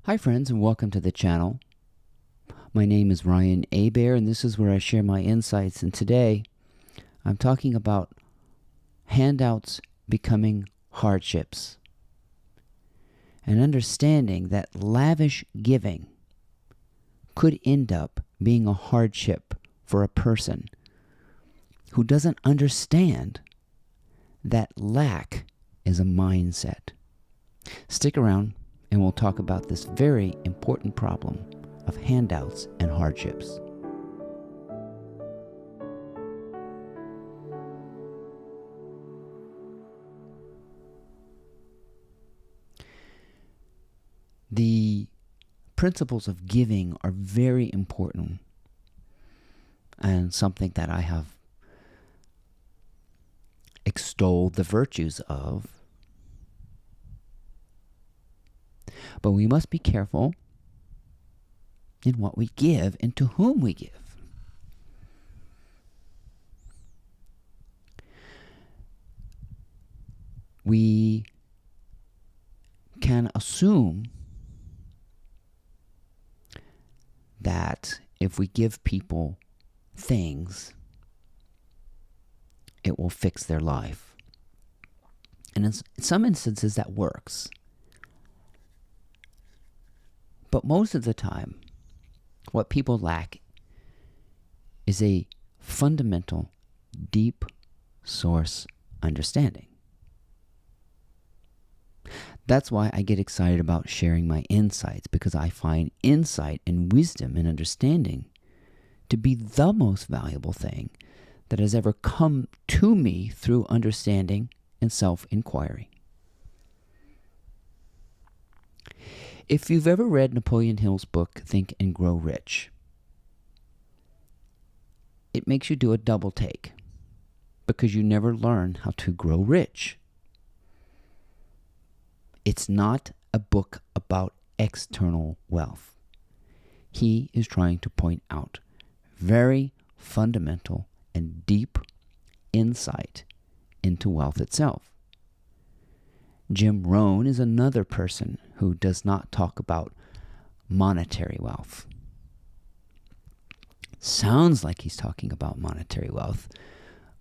Hi friends, and welcome to the channel. My name is Ryan Abear, and this is where I share my insights. And today I'm talking about handouts becoming hardships, and understanding that lavish giving could end up being a hardship for a person who doesn't understand that lack is a mindset. Stick around and we'll talk about this very important problem of handouts and hardships. The principles of giving are very important and something that I have extolled the virtues of. But we must be careful in what we give and to whom we give. We can assume that if we give people things, it will fix their life. And in some instances that works. But most of the time, what people lack is a fundamental, deep source understanding. That's why I get excited about sharing my insights, because I find insight and wisdom and understanding to be the most valuable thing that has ever come to me through understanding and self-inquiry. If you've ever read Napoleon Hill's book, Think and Grow Rich, it makes you do a double take because you never learn how to grow rich. It's not a book about external wealth. He is trying to point out very fundamental and deep insight into wealth itself. Jim Rohn is another person who does not talk about monetary wealth. Sounds like he's talking about monetary wealth,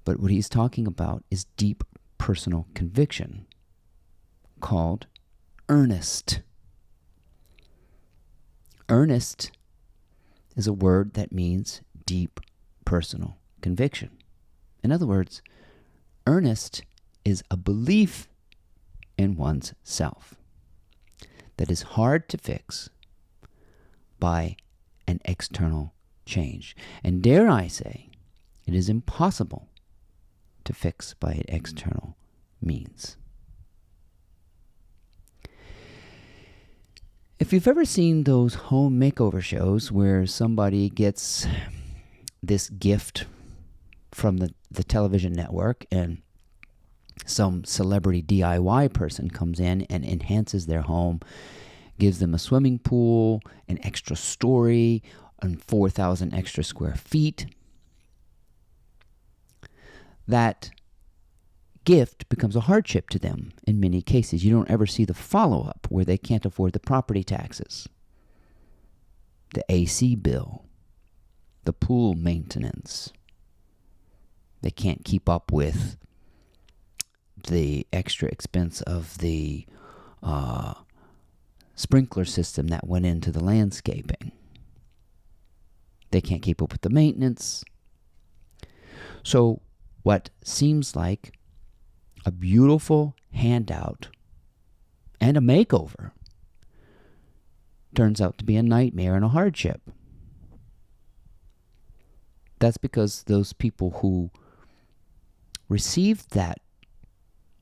but what he's talking about is deep personal conviction, called earnest. Earnest is a word that means deep personal conviction. In other words, earnest is a belief in one's self that is hard to fix by an external change. And dare I say, it is impossible to fix by an external means. If you've ever seen those home makeover shows where somebody gets this gift from the television network and some celebrity DIY person comes in and enhances their home, gives them a swimming pool, an extra story, and 4,000 extra square feet, that gift becomes a hardship to them in many cases. You don't ever see the follow-up where they can't afford the property taxes, the AC bill, the pool maintenance. They can't keep up with the extra expense of the sprinkler system that went into the landscaping. They can't keep up with the maintenance. So what seems like a beautiful handout and a makeover turns out to be a nightmare and a hardship. That's because those people who received that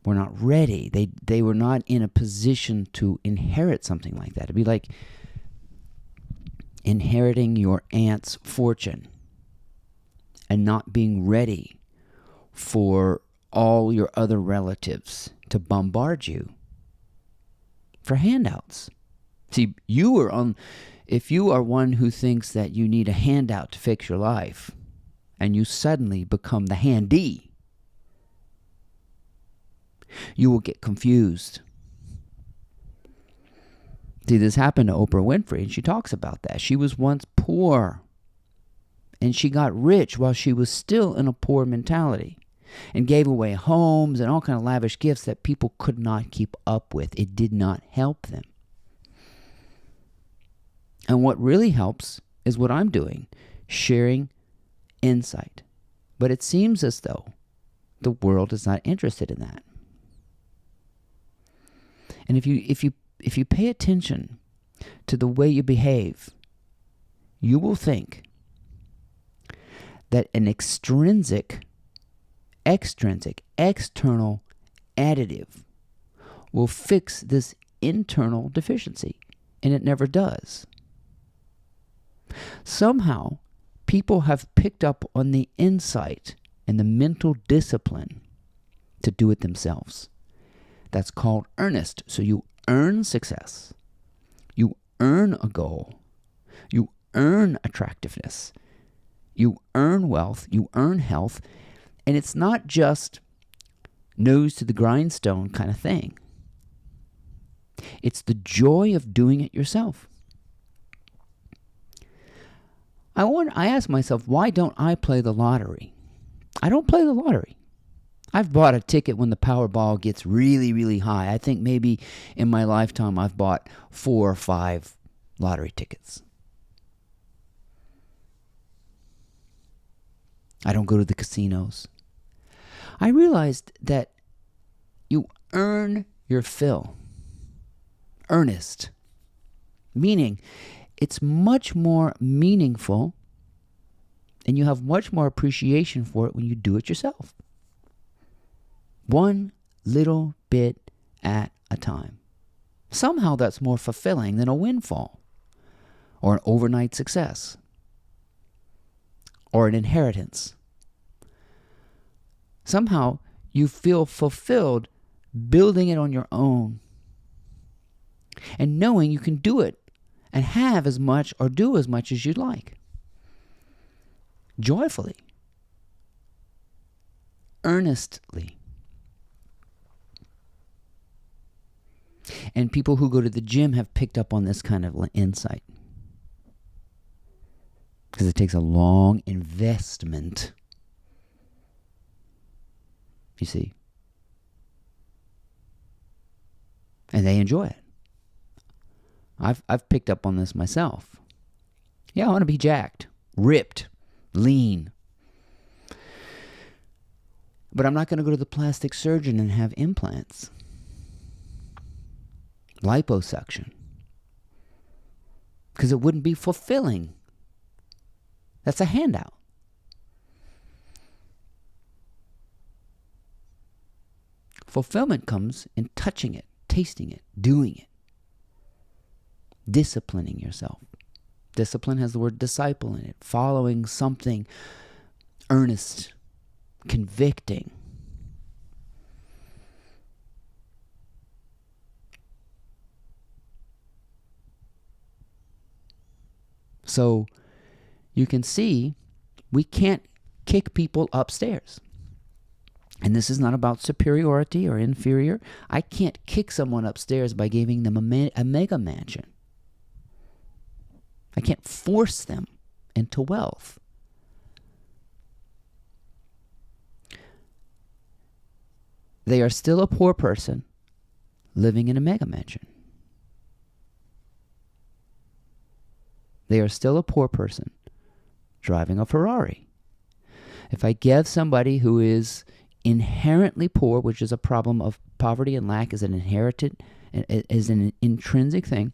were not ready. They were not in a position to inherit something like that. It'd be like inheriting your aunt's fortune and not being ready for all your other relatives to bombard you for handouts. See, if you are one who thinks that you need a handout to fix your life, and you suddenly become the handee, you will get confused. See, this happened to Oprah Winfrey, and she talks about that. She was once poor, and she got rich while she was still in a poor mentality, and gave away homes and all kind of lavish gifts that people could not keep up with. It did not help them. And what really helps is what I'm doing, sharing insight. But it seems as though the world is not interested in that. And if you pay attention to the way you behave, you will think that an extrinsic, external additive will fix this internal deficiency, and it never does. Somehow, people have picked up on the insight and the mental discipline to do it themselves. That's called earnest. So you earn success. You earn a goal. You earn attractiveness. You earn wealth. You earn health. And it's not just nose to the grindstone kind of thing. It's the joy of doing it yourself. I ask myself, why don't I play the lottery? I don't play the lottery. I've bought a ticket when the Powerball gets really, really high. I think maybe in my lifetime I've bought 4 or 5 lottery tickets. I don't go to the casinos. I realized that you earn your fill. Earnest. Meaning, it's much more meaningful and you have much more appreciation for it when you do it yourself. One little bit at a time. Somehow that's more fulfilling than a windfall or an overnight success or an inheritance. Somehow you feel fulfilled building it on your own and knowing you can do it and have as much or do as much as you'd like. Joyfully. Earnestly. And people who go to the gym have picked up on this kind of insight. Because it takes a long investment. You see? And they enjoy it. I've picked up on this myself. Yeah, I want to be jacked, ripped, lean. But I'm not going to go to the plastic surgeon and have implants. Liposuction. Because it wouldn't be fulfilling. That's a handout. Fulfillment comes in touching it, tasting it, doing it. Disciplining yourself. Discipline has the word disciple in it. Following something earnest, convicting. So you can see we can't kick people upstairs. And this is not about superiority or inferior. I can't kick someone upstairs by giving them a mega mansion. I can't force them into wealth. They are still a poor person living in a mega mansion. They are still a poor person driving a Ferrari. If I give somebody who is inherently poor, which is a problem of poverty and lack, is an inherited, is an intrinsic thing.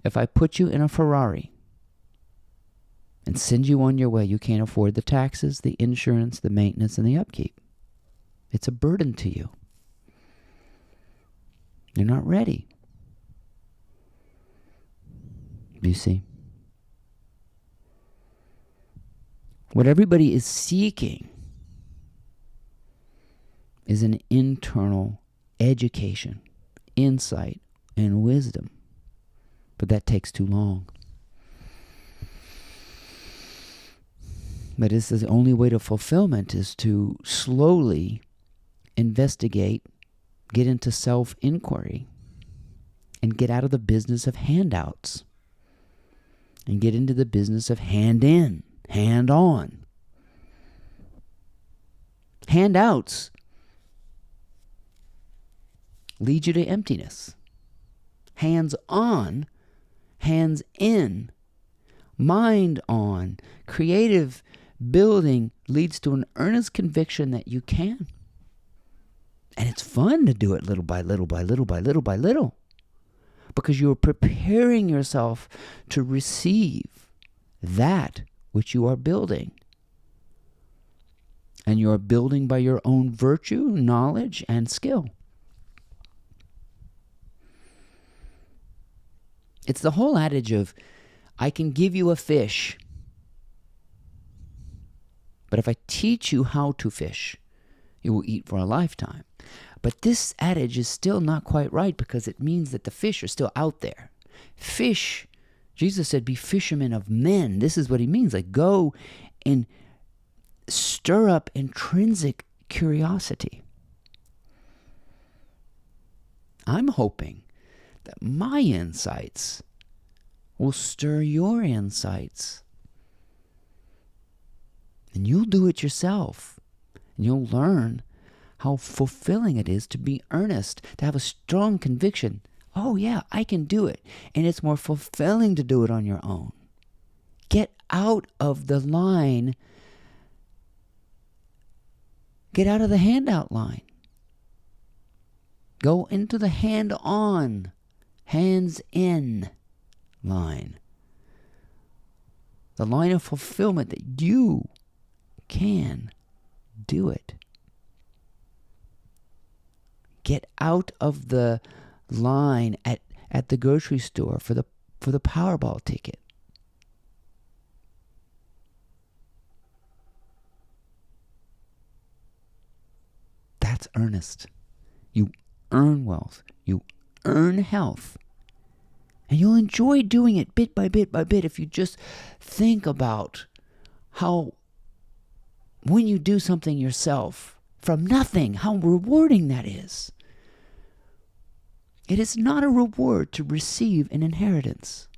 If I put you in a Ferrari and send you on your way, you can't afford the taxes, the insurance, the maintenance, and the upkeep. It's a burden to you. You're not ready. You see? What everybody is seeking is an internal education, insight, and wisdom. But that takes too long. But this is the only way to fulfillment is to slowly investigate, get into self-inquiry, and get out of the business of handouts and get into the business of hand in, hand on. Handouts lead you to emptiness. Hands on, hands in, mind on, creative building leads to an earnest conviction that you can. And it's fun to do it little by little by little by little by little, because you're preparing yourself to receive that which you are building. And you are building by your own virtue, knowledge, and skill. It's the whole adage of, I can give you a fish, but if I teach you how to fish, you will eat for a lifetime. But this adage is still not quite right, because it means that the fish are still out there. Fish, Jesus said, be fishermen of men. This is what he means. Like, go and stir up intrinsic curiosity. I'm hoping that my insights will stir your insights. And you'll do it yourself. And you'll learn how fulfilling it is to be earnest, to have a strong conviction. Oh yeah, I can do it. And it's more fulfilling to do it on your own. Get out of the line. Get out of the handout line. Go into the hand-on, hands-in line. The line of fulfillment that you can do it. Get out of the line at the grocery store for the Powerball ticket. That's earnest. You earn wealth. You earn health. And you'll enjoy doing it bit by bit by bit if you just think about how, when you do something yourself from nothing, how rewarding that is. It is not a reward to receive an inheritance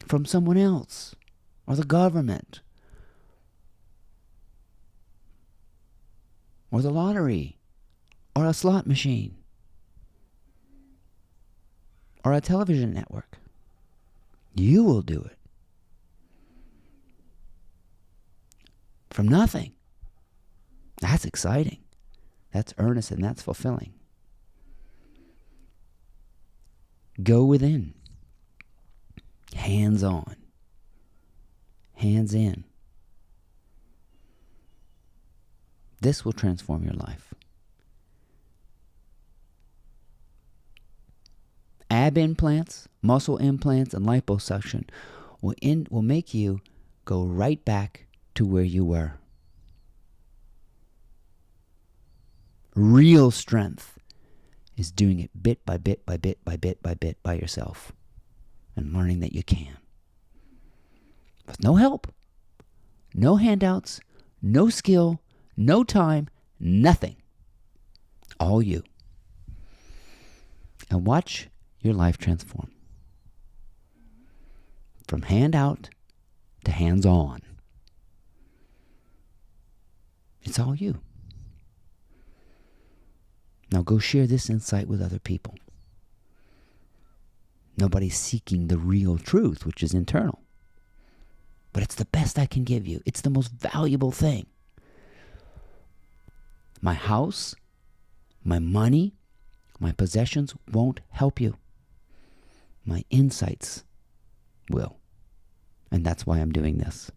from someone else or the government or the lottery or a slot machine or a television network. You will do it from nothing. That's exciting. That's earnest, and that's fulfilling. Go within. Hands on. Hands in. This will transform your life. Ab implants, muscle implants, and liposuction will make you go right back to where you were. Real strength is doing it bit by bit by bit by bit by bit by yourself and learning that you can. With no help, no handouts, no skill, no time, nothing. All you. And watch your life transform. From hand out to hands on. It's all you. Now go share this insight with other people. Nobody's seeking the real truth, which is internal. But it's the best I can give you. It's the most valuable thing. My house, my money, my possessions won't help you. My insights will. And that's why I'm doing this.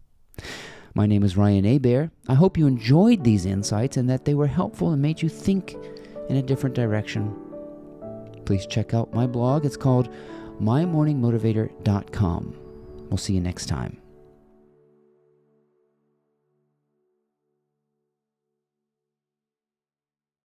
My name is Ryan Abair. I hope you enjoyed these insights and that they were helpful and made you think in a different direction. Please check out my blog. It's called mymorningmotivator.com. We'll see you next time.